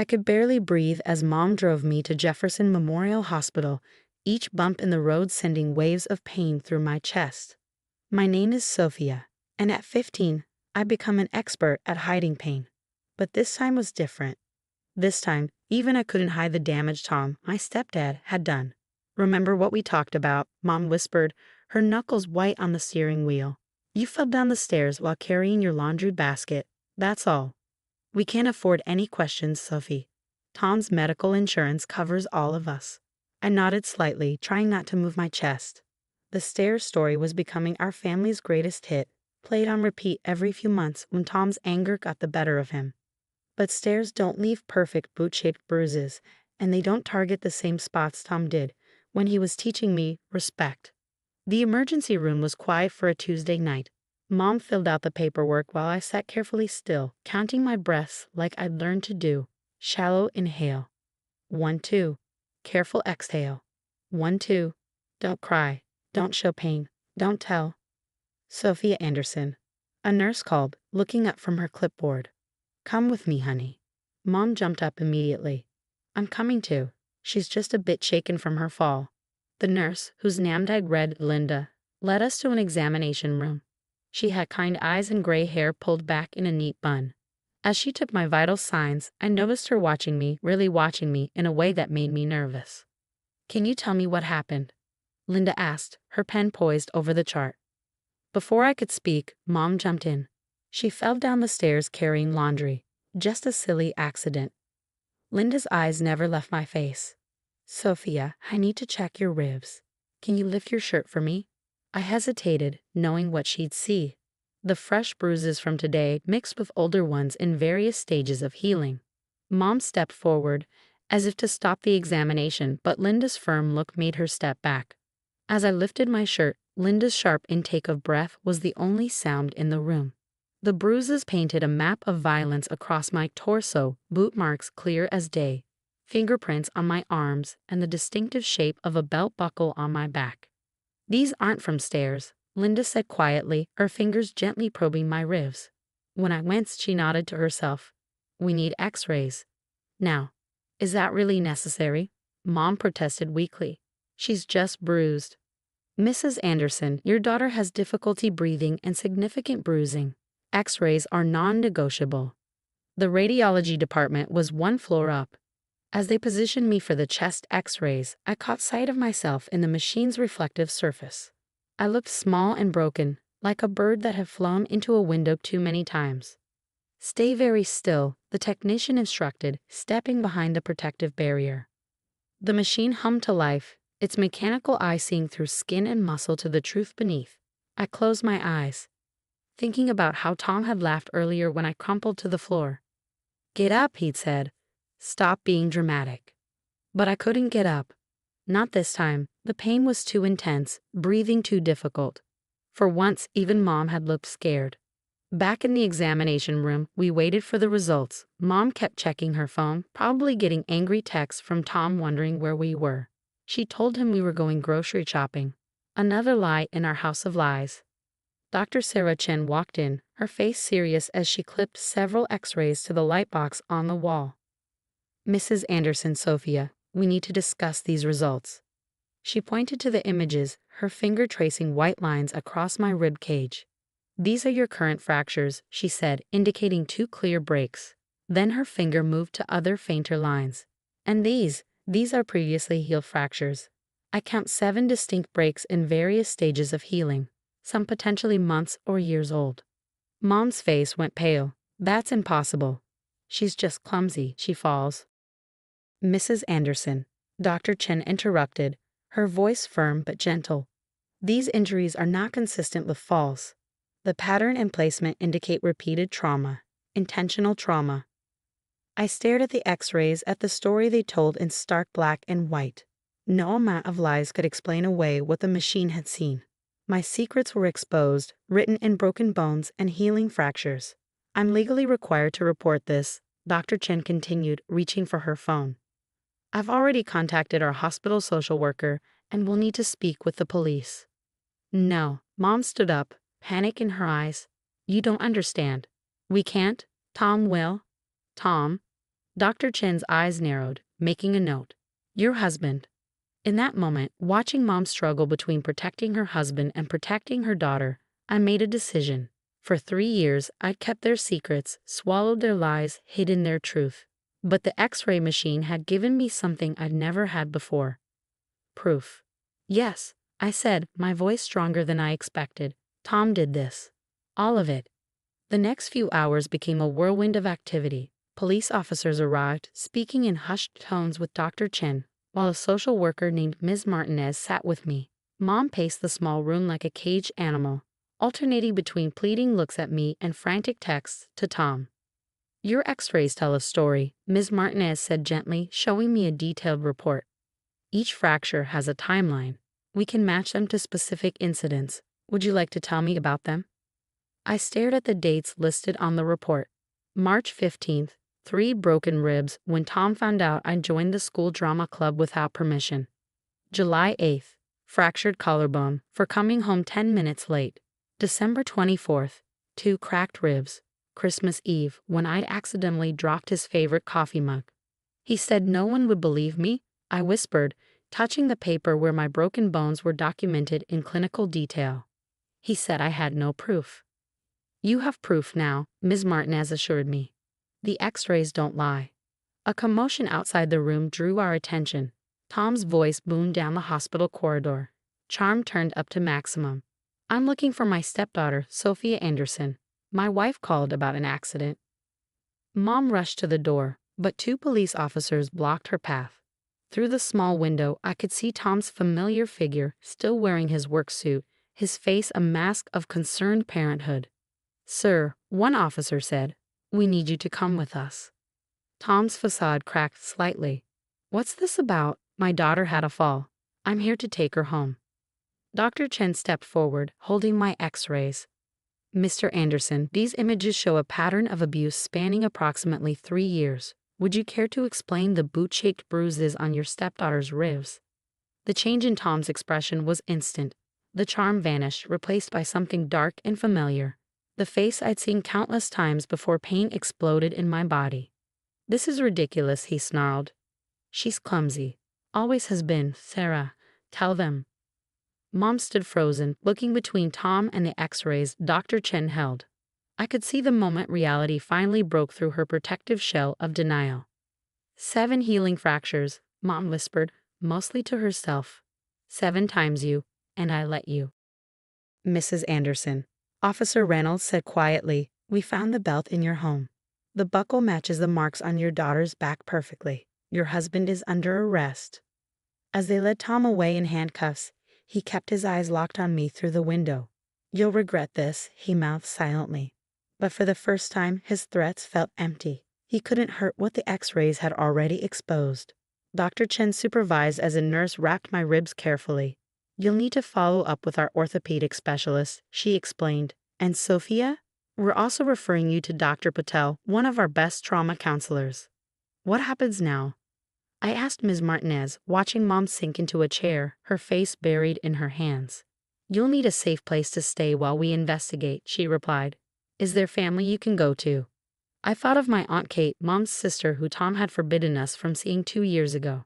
I could barely breathe as Mom drove me to Jefferson Memorial Hospital, each bump in the road sending waves of pain through my chest. My name is Sophia, and at 15, I'd become an expert at hiding pain. But this time was different. This time, even I couldn't hide the damage Tom, my stepdad, had done. "Remember what we talked about?" Mom whispered, her knuckles white on the steering wheel. "You fell down the stairs while carrying your laundry basket. That's all. We can't afford any questions, Sophie. Tom's medical insurance covers all of us." I nodded slightly, trying not to move my chest. The stairs story was becoming our family's greatest hit, played on repeat every few months when Tom's anger got the better of him. But stairs don't leave perfect boot-shaped bruises, and they don't target the same spots Tom did when he was teaching me respect. The emergency room was quiet for a Tuesday night. Mom filled out the paperwork while I sat carefully still, counting my breaths like I'd learned to do. Shallow inhale. 1, 2. Careful exhale. 1, 2. Don't cry. Don't show pain. Don't tell. Sophia Anderson. A nurse called, looking up from her clipboard. "Come with me, honey." Mom jumped up immediately. "I'm coming too. She's just a bit shaken from her fall." The nurse, whose name I'd read, Linda, led us to an examination room. She had kind eyes and gray hair pulled back in a neat bun. As she took my vital signs, I noticed her watching me, really watching me, in a way that made me nervous. "Can you tell me what happened?" Linda asked, her pen poised over the chart. Before I could speak, Mom jumped in. She fell down the stairs carrying laundry. Just a silly accident. Linda's eyes never left my face. "Sophia, I need to check your ribs. Can you lift your shirt for me?" I hesitated, knowing what she'd see. The fresh bruises from today mixed with older ones in various stages of healing. Mom stepped forward, as if to stop the examination, but Linda's firm look made her step back. As I lifted my shirt, Linda's sharp intake of breath was the only sound in the room. The bruises painted a map of violence across my torso, boot marks clear as day, fingerprints on my arms, and the distinctive shape of a belt buckle on my back. "These aren't from stairs," Linda said quietly, her fingers gently probing my ribs. When I winced, she nodded to herself. "We need x-rays." "Now, is that really necessary?" Mom protested weakly. "She's just bruised." "Mrs. Anderson, your daughter has difficulty breathing and significant bruising. X-rays are non-negotiable." The radiology department was one floor up. As they positioned me for the chest x-rays, I caught sight of myself in the machine's reflective surface. I looked small and broken, like a bird that had flown into a window too many times. "Stay very still," the technician instructed, stepping behind the protective barrier. The machine hummed to life, its mechanical eye seeing through skin and muscle to the truth beneath. I closed my eyes, thinking about how Tom had laughed earlier when I crumpled to the floor. "Get up," he'd said. "Stop being dramatic." But I couldn't get up. Not this time. The pain was too intense, breathing too difficult. For once, even Mom had looked scared. Back in the examination room, we waited for the results. Mom kept checking her phone, probably getting angry texts from Tom wondering where we were. She told him we were going grocery shopping. Another lie in our house of lies. Dr. Sarah Chen walked in, her face serious as she clipped several x-rays to the light box on the wall. "Mrs. Anderson, Sophia, we need to discuss these results." She pointed to the images, her finger tracing white lines across my rib cage. "These are your current fractures," she said, indicating 2 clear breaks. Then her finger moved to other fainter lines. "And these are previously healed fractures. I count 7 distinct breaks in various stages of healing, some potentially months or years old." Mom's face went pale. "That's impossible. She's just clumsy. She falls." "Mrs. Anderson," Dr. Chen interrupted, her voice firm but gentle. "These injuries are not consistent with falls. The pattern and placement indicate repeated trauma, intentional trauma." I stared at the x-rays, at the story they told in stark black and white. No amount of lies could explain away what the machine had seen. My secrets were exposed, written in broken bones and healing fractures. "I'm legally required to report this," Dr. Chen continued, reaching for her phone. "I've already contacted our hospital social worker and will need to speak with the police." "No." Mom stood up, panic in her eyes. "You don't understand. We can't. Tom will." "Tom?" Dr. Chen's eyes narrowed, making a note. Your husband. In that moment, watching Mom struggle between protecting her husband and protecting her daughter, I made a decision. For 3 years, I'd kept their secrets, swallowed their lies, hidden their truth. But the X-ray machine had given me something I'd never had before. Proof. Yes, I said, my voice stronger than I expected. Tom did this. All of it. The next few hours became a whirlwind of activity. Police officers arrived, speaking in hushed tones with Dr. Chen, while a social worker named Ms. Martinez sat with me. Mom paced the small room like a caged animal, alternating between pleading looks at me and frantic texts to Tom. Your X-rays tell a story, Ms. Martinez said gently, showing me a detailed report. Each fracture has a timeline. We can match them to specific incidents. Would you like to tell me about them? I stared at the dates listed on the report. March 15th, 3 broken ribs when Tom found out I joined the school drama club without permission. July 8th, fractured collarbone for coming home 10 minutes late. December 24th, 2 cracked ribs. Christmas Eve when I'd accidentally dropped his favorite coffee mug. He said no one would believe me, I whispered, touching the paper where my broken bones were documented in clinical detail. He said I had no proof. You have proof now, Ms. Martinez assured me. The X-rays don't lie. A commotion outside the room drew our attention. Tom's voice boomed down the hospital corridor. Charm turned up to maximum. I'm looking for my stepdaughter, Sophia Anderson. My wife called about an accident. Mom rushed to the door, but 2 police officers blocked her path. Through the small window, I could see Tom's familiar figure, still wearing his work suit, his face a mask of concerned parenthood. Sir, one officer said, we need you to come with us. Tom's facade cracked slightly. What's this about? My daughter had a fall. I'm here to take her home. Dr. Chen stepped forward, holding my X-rays. Mr. Anderson, these images show a pattern of abuse spanning approximately 3 years. Would you care to explain the boot-shaped bruises on your stepdaughter's ribs? The change in Tom's expression was instant. The charm vanished, replaced by something dark and familiar. The face I'd seen countless times before pain exploded in my body. This is ridiculous, he snarled. She's clumsy. Always has been, Sarah. Tell them. Mom stood frozen, looking between Tom and the X-rays Dr. Chen held. I could see the moment reality finally broke through her protective shell of denial. 7 healing fractures, Mom whispered, mostly to herself. 7 times you, and I let you. Mrs. Anderson, Officer Reynolds said quietly, we found the belt in your home. The buckle matches the marks on your daughter's back perfectly. Your husband is under arrest. As they led Tom away in handcuffs, he kept his eyes locked on me through the window. You'll regret this, he mouthed silently. But for the first time, his threats felt empty. He couldn't hurt what the X-rays had already exposed. Dr. Chen supervised as a nurse wrapped my ribs carefully. You'll need to follow up with our orthopedic specialist, she explained. And Sophia? We're also referring you to Dr. Patel, one of our best trauma counselors. What happens now? I asked Ms. Martinez, watching Mom sink into a chair, her face buried in her hands. You'll need a safe place to stay while we investigate, she replied. Is there family you can go to? I thought of my Aunt Kate, Mom's sister who Tom had forbidden us from seeing 2 years ago.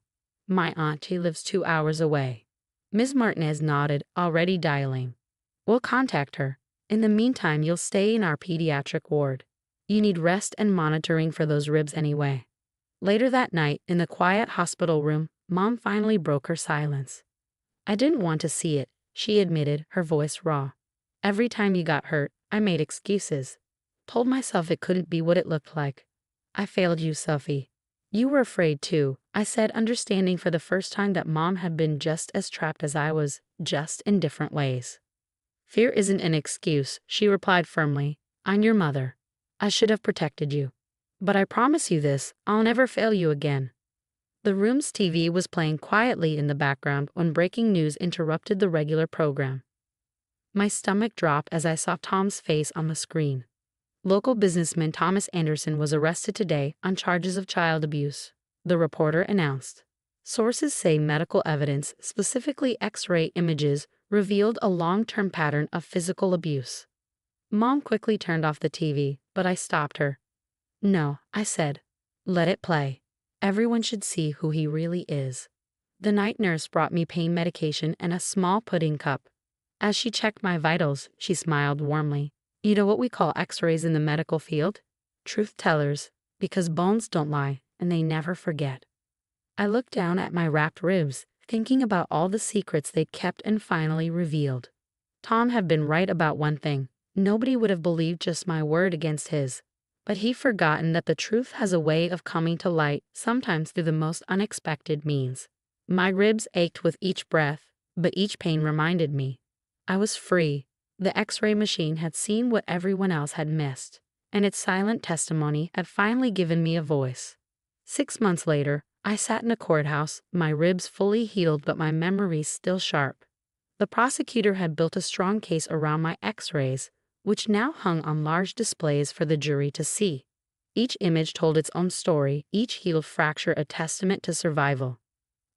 My auntie lives 2 hours away. Ms. Martinez nodded, already dialing. We'll contact her. In the meantime, you'll stay in our pediatric ward. You need rest and monitoring for those ribs anyway. Later that night, in the quiet hospital room, Mom finally broke her silence. I didn't want to see it, she admitted, her voice raw. Every time you got hurt, I made excuses. Told myself it couldn't be what it looked like. I failed you, Sophie. You were afraid too, I said, understanding for the first time that Mom had been just as trapped as I was, just in different ways. Fear isn't an excuse, she replied firmly. I'm your mother. I should have protected you. But I promise you this, I'll never fail you again. The room's TV was playing quietly in the background when breaking news interrupted the regular program. My stomach dropped as I saw Tom's face on the screen. Local businessman Thomas Anderson was arrested today on charges of child abuse, the reporter announced. Sources say medical evidence, specifically X-ray images, revealed a long-term pattern of physical abuse. Mom quickly turned off the TV, but I stopped her. No, I said. Let it play. Everyone should see who he really is. The night nurse brought me pain medication and a small pudding cup. As she checked my vitals, she smiled warmly. You know what we call x-rays in the medical field? Truth tellers, because bones don't lie, and they never forget. I looked down at my wrapped ribs, thinking about all the secrets they'd kept and finally revealed. Tom had been right about one thing. Nobody would have believed just my word against his. But he'd forgotten that the truth has a way of coming to light, sometimes through the most unexpected means. My ribs ached with each breath, but each pain reminded me. I was free. The X-ray machine had seen what everyone else had missed, and its silent testimony had finally given me a voice. 6 months later, I sat in a courthouse, my ribs fully healed but my memories still sharp. The prosecutor had built a strong case around my X-rays, which now hung on large displays for the jury to see. Each image told its own story, each healed fracture a testament to survival.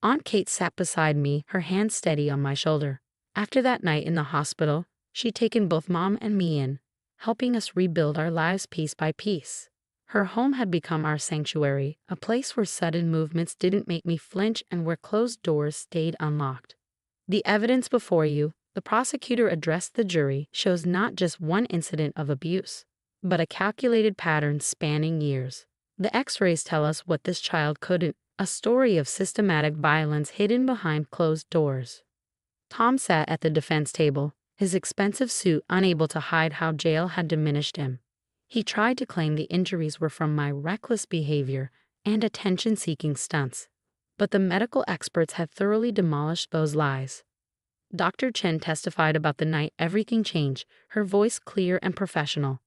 Aunt Kate sat beside me, her hand steady on my shoulder. After that night in the hospital, she'd taken both Mom and me in, helping us rebuild our lives piece by piece. Her home had become our sanctuary, a place where sudden movements didn't make me flinch and where closed doors stayed unlocked. The evidence before you, the prosecutor addressed the jury, shows not just one incident of abuse, but a calculated pattern spanning years. The X-rays tell us what this child couldn't, a story of systematic violence hidden behind closed doors. Tom sat at the defense table, his expensive suit unable to hide how jail had diminished him. He tried to claim the injuries were from my reckless behavior and attention-seeking stunts, but the medical experts had thoroughly demolished those lies. Dr. Chen testified about the night everything changed, her voice clear and professional.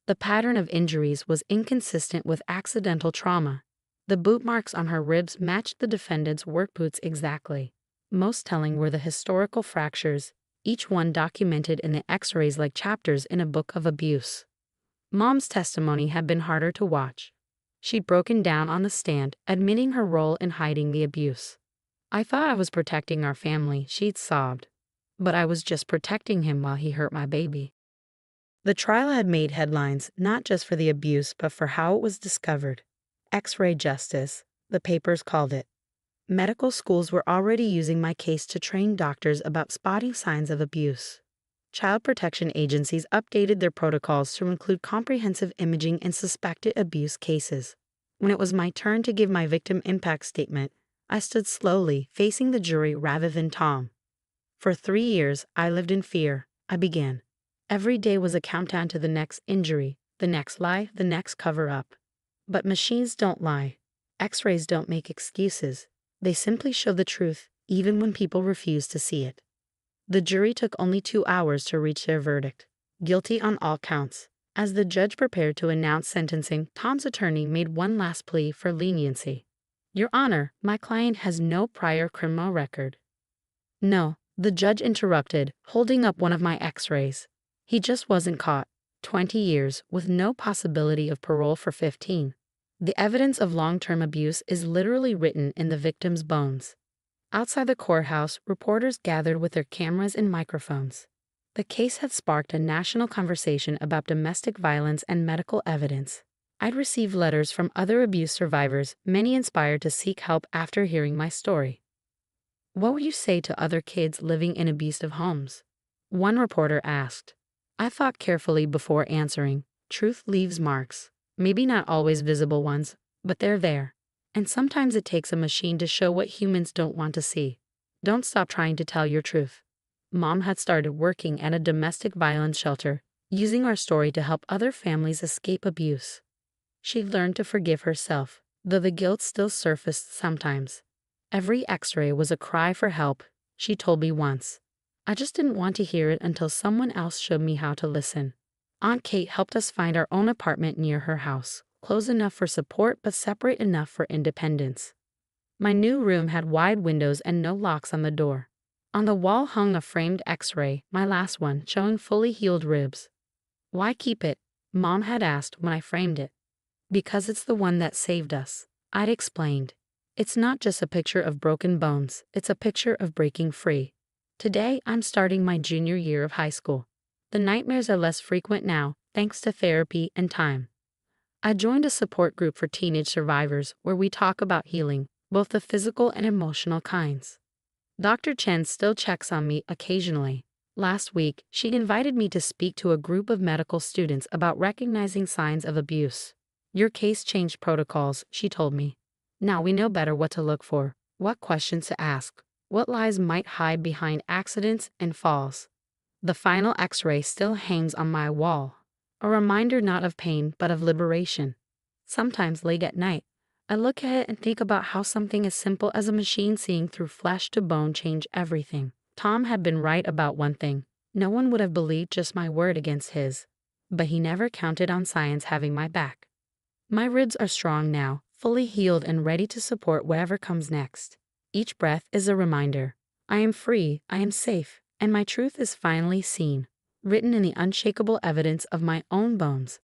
The pattern of injuries was inconsistent with accidental trauma. The boot marks on her ribs matched the defendant's work boots exactly. Most telling were the historical fractures, each one documented in the X-rays like chapters in a book of abuse. Mom's testimony had been harder to watch. She'd broken down on the stand, admitting her role in hiding the abuse. I thought I was protecting our family, she'd sobbed. But I was just protecting him while he hurt my baby. The trial had made headlines, not just for the abuse, but for how it was discovered. X-ray justice, the papers called it. Medical schools were already using my case to train doctors about spotting signs of abuse. Child protection agencies updated their protocols to include comprehensive imaging in suspected abuse cases. When it was my turn to give my victim impact statement, I stood slowly, facing the jury rather than Tom. For 3 years, I lived in fear. I began. Every day was a countdown to the next injury, the next lie, the next cover-up. But machines don't lie. X-rays don't make excuses. They simply show the truth, even when people refuse to see it. The jury took only 2 hours to reach their verdict. Guilty on all counts. As the judge prepared to announce sentencing, Tom's attorney made one last plea for leniency. Your Honor, my client has no prior criminal record. No, the judge interrupted, holding up one of my X-rays. He just wasn't caught. 20 years, with no possibility of parole for 15. The evidence of long-term abuse is literally written in the victim's bones. Outside the courthouse, reporters gathered with their cameras and microphones. The case had sparked a national conversation about domestic violence and medical evidence. I'd received letters from other abuse survivors, many inspired to seek help after hearing my story. What would you say to other kids living in abusive homes? One reporter asked. I thought carefully before answering. Truth leaves marks. Maybe not always visible ones, but they're there. And sometimes it takes a machine to show what humans don't want to see. Don't stop trying to tell your truth. Mom had started working at a domestic violence shelter, using our story to help other families escape abuse. She learned to forgive herself, though the guilt still surfaced sometimes. Every X-ray was a cry for help, she told me once. I just didn't want to hear it until someone else showed me how to listen. Aunt Kate helped us find our own apartment near her house, close enough for support but separate enough for independence. My new room had wide windows and no locks on the door. On the wall hung a framed X-ray, my last one, showing fully healed ribs. Why keep it? Mom had asked when I framed it. Because it's the one that saved us, I'd explained. It's not just a picture of broken bones, it's a picture of breaking free. Today, I'm starting my junior year of high school. The nightmares are less frequent now, thanks to therapy and time. I joined a support group for teenage survivors where we talk about healing, both the physical and emotional kinds. Dr. Chen still checks on me occasionally. Last week, she invited me to speak to a group of medical students about recognizing signs of abuse. Your case changed protocols, she told me. Now we know better what to look for, what questions to ask, what lies might hide behind accidents and falls. The final X-ray still hangs on my wall, a reminder not of pain but of liberation. Sometimes late at night, I look at it and think about how something as simple as a machine seeing through flesh to bone changed everything. Tom had been right about one thing. No one would have believed just my word against his. But he never counted on science having my back. My ribs are strong now, fully healed and ready to support whatever comes next. Each breath is a reminder. I am free, I am safe, and my truth is finally seen, written in the unshakable evidence of my own bones.